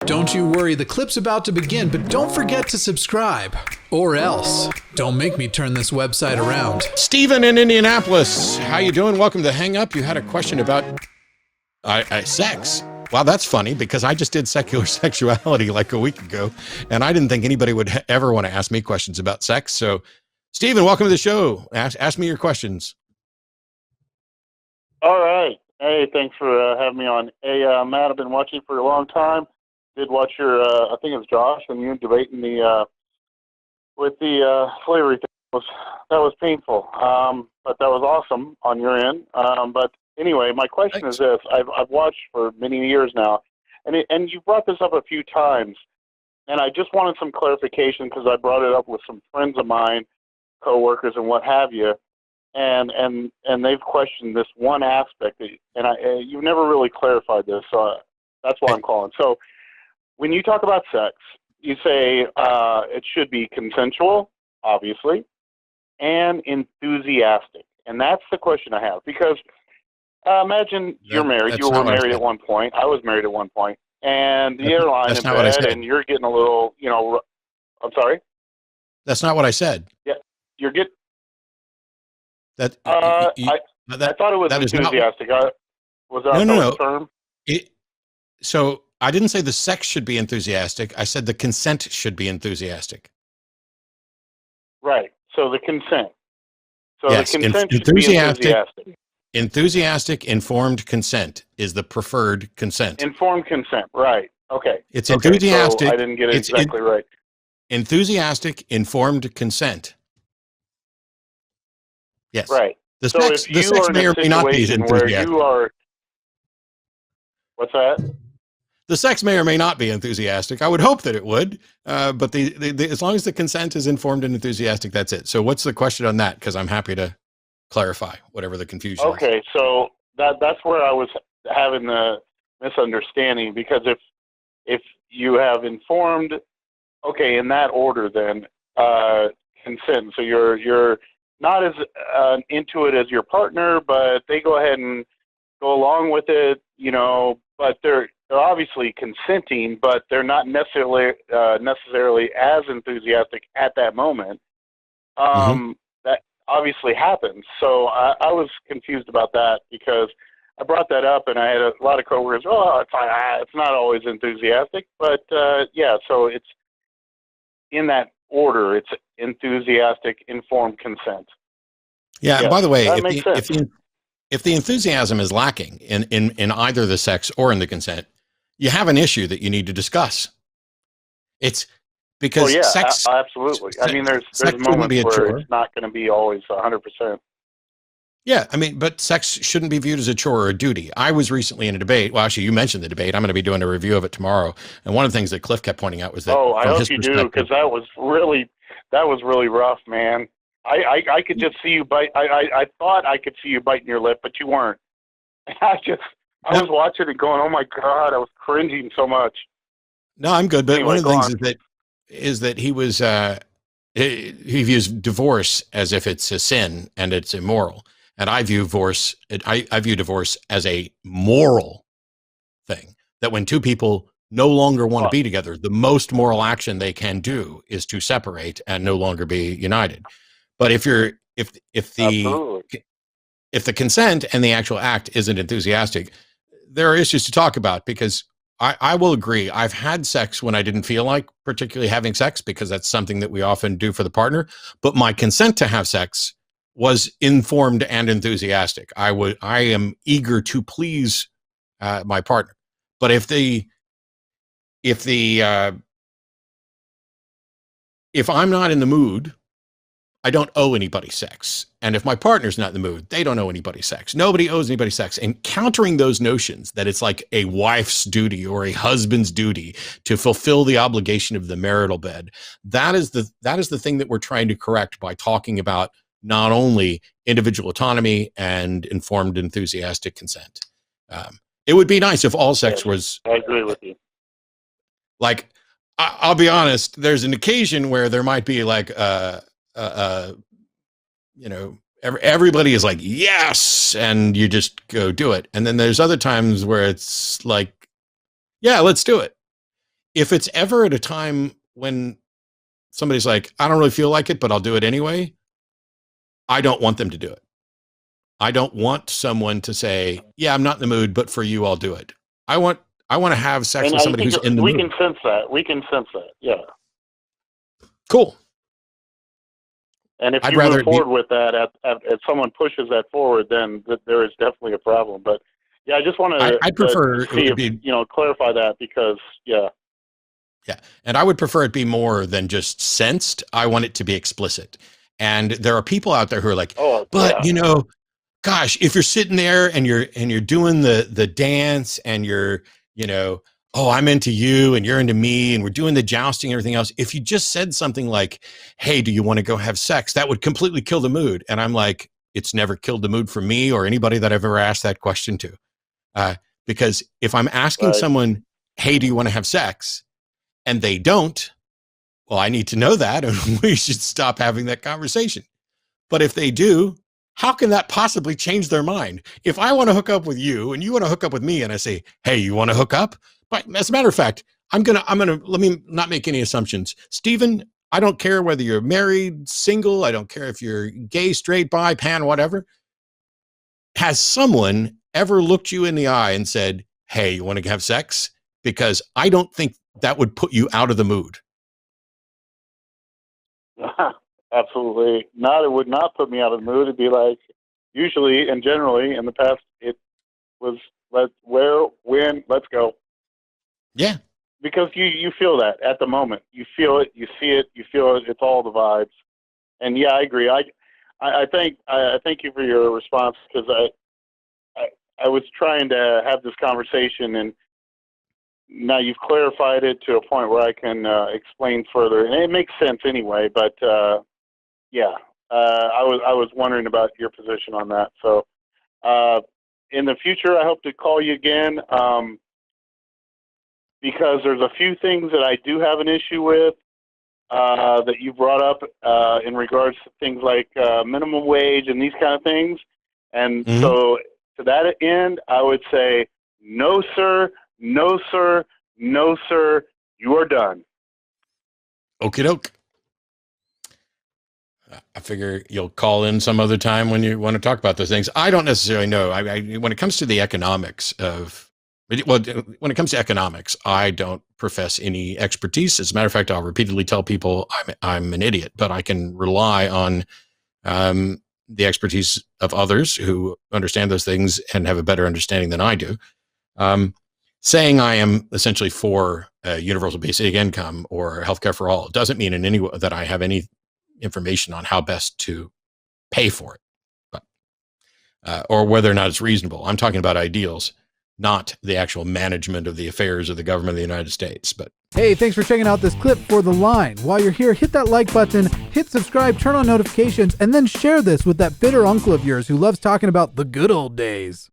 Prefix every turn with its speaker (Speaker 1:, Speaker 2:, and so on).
Speaker 1: Don't you worry, the clip's about to begin, but don't forget to subscribe. Or else. Don't make me turn this website around.
Speaker 2: Steven in Indianapolis, how you doing? Welcome to Hang Up. You had a question about sex. Wow, that's funny because I just did secular sexuality like a week ago, and I didn't think anybody would ever want to ask me questions about sex. So, Steven, welcome to the show. Ask me your questions.
Speaker 3: All right. Hey, thanks for having me on. Hey, Matt, I've been watching for a long time. Did watch your, I think it was Josh, and you debating with the slavery thing. That was painful, but that was awesome on your end. But anyway, my question is this: I've watched for many years now, and you brought this up a few times, and I just wanted some clarification because I brought it up with some friends of mine, coworkers, and what have you, and they've questioned this one aspect, and you've never really clarified this, so that's why I'm calling. So, when you talk about sex, you say it should be consensual, obviously, and enthusiastic. And that's the question I have. Because imagine you're married. You were married at one point. I was married at one point. And you're lying in bed and you're getting a little, I'm sorry?
Speaker 2: That's not what I said.
Speaker 3: Yeah, you're getting... I
Speaker 2: thought
Speaker 3: it was enthusiastic. Was that the term?
Speaker 2: So I didn't say the sex should be enthusiastic. I said the consent should be enthusiastic.
Speaker 3: Right. So the consent. So
Speaker 2: yes,
Speaker 3: the consent should be enthusiastic.
Speaker 2: Enthusiastic, informed consent is the preferred consent.
Speaker 3: Informed consent. Right. Okay.
Speaker 2: It's enthusiastic.
Speaker 3: So I didn't get it exactly right.
Speaker 2: Enthusiastic, informed consent. Yes.
Speaker 3: Right.
Speaker 2: The sex may or may not be enthusiastic.
Speaker 3: What's that?
Speaker 2: The sex may or may not be enthusiastic. I would hope that it would, but as long as the consent is informed and enthusiastic, that's it. So what's the question on that? Because I'm happy to clarify whatever the confusion is.
Speaker 3: Okay, so that's where I was having the misunderstanding, because if you have informed, okay, in that order then, consent, so you're not as into it as your partner, but they go ahead and go along with it, but they're obviously consenting, but they're not necessarily as enthusiastic at that moment. That obviously happens. So I was confused about that because I brought that up, and I had a lot of coworkers. Oh, it's not always enthusiastic, but yeah. So it's in that order. It's enthusiastic, informed consent.
Speaker 2: Yeah. And by the way,
Speaker 3: if
Speaker 2: the enthusiasm is lacking in either the sex or in the consent, you have an issue that you need to discuss. It's because sex...
Speaker 3: absolutely. There's moments where it's not going to be always 100%.
Speaker 2: Yeah, but sex shouldn't be viewed as a chore or a duty. I was recently in a debate. Well, actually, you mentioned the debate. I'm going to be doing a review of it tomorrow. And one of the things that Cliff kept pointing out was that...
Speaker 3: Oh, I hope you do, because that was really rough, man. I could just see you bite. I thought I could see you biting your lip, but you weren't. I was watching it going, oh my God, I was cringing so much.
Speaker 2: No, I'm good. But anyway, one of the things is that he was, he views divorce as if it's a sin and it's immoral. And I view divorce as a moral thing, that when two people no longer want to be together, the most moral action they can do is to separate and no longer be united. But if the consent and the actual act isn't enthusiastic, there are issues to talk about, because I will agree. I've had sex when I didn't feel like particularly having sex, because that's something that we often do for the partner. But my consent to have sex was informed and enthusiastic. I am eager to please my partner. But if I'm not in the mood, I don't owe anybody sex. And if my partner's not in the mood, they don't owe anybody sex. Nobody owes anybody sex. And countering those notions that it's like a wife's duty or a husband's duty to fulfill the obligation of the marital bed, that is the thing that we're trying to correct by talking about not only individual autonomy and informed, enthusiastic consent. It would be nice if all sex was...
Speaker 3: I agree with you.
Speaker 2: Like, I'll be honest, there's an occasion where there might be like everybody is like, yes, and you just go do it. And then there's other times where it's like, yeah, let's do it. if it's ever at a time when somebody's like, I don't really feel like it, but I'll do it anyway, I don't want them to do it. I don't want someone to say, yeah, I'm not in the mood, but for you, I'll do it. I want to have sex with somebody who's in the mood.
Speaker 3: We can sense that. We can sense that. Yeah.
Speaker 2: Cool.
Speaker 3: And if you move forward with that, if someone pushes that forward, then there is definitely a problem. But yeah, I just want to.
Speaker 2: I prefer
Speaker 3: see if, clarify that because
Speaker 2: Yeah, and I would prefer it be more than just sensed. I want it to be explicit. And there are people out there who are like, gosh, if you're sitting there and you're doing the dance and you're, oh, I'm into you and you're into me and we're doing the jousting and everything else. If you just said something like, hey, do you want to go have sex? That would completely kill the mood. And I'm like, it's never killed the mood for me or anybody that I've ever asked that question to. Because if I'm asking someone, hey, do you want to have sex? And they don't, well, I need to know that and we should stop having that conversation. But if they do, how can that possibly change their mind? If I want to hook up with you and you want to hook up with me and I say, hey, you want to hook up? But as a matter of fact, I'm going to, let me not make any assumptions. Stephen, I don't care whether you're married, single. I don't care if you're gay, straight, bi, pan, whatever. Has someone ever looked you in the eye and said, hey, you want to have sex? Because I don't think that would put you out of the mood.
Speaker 3: Absolutely not. It would not put me out of the mood. It'd be like, usually and generally in the past, it was let's go.
Speaker 2: Yeah.
Speaker 3: Because you feel that at the moment. You feel it, you see it, you feel it. It's all the vibes. And yeah, I agree. I thank you for your response because I was trying to have this conversation and now you've clarified it to a point where I can explain further. And it makes sense anyway, but I was wondering about your position on that. So in the future, I hope to call you again because there's a few things that I do have an issue with that you brought up in regards to things like minimum wage and these kind of things. And so to that end, I would say, no, sir, no, sir, no, sir, you are done.
Speaker 2: Okie doke. I figure you'll call in some other time when you want to talk about those things. I don't necessarily know. When it comes to the economics when it comes to economics, I don't profess any expertise. As a matter of fact, I'll repeatedly tell people I'm an idiot, but I can rely on the expertise of others who understand those things and have a better understanding than I do. Saying I am essentially for universal basic income or healthcare for all doesn't mean in any way that I have any information on how best to pay for it, but, or whether or not it's reasonable. I'm talking about ideals, not the actual management of the affairs of the government of the United States. But
Speaker 1: hey, thanks for checking out this clip for The Line. While you're here, hit that like button, hit subscribe, turn on notifications, and then share this with that bitter uncle of yours who loves talking about the good old days.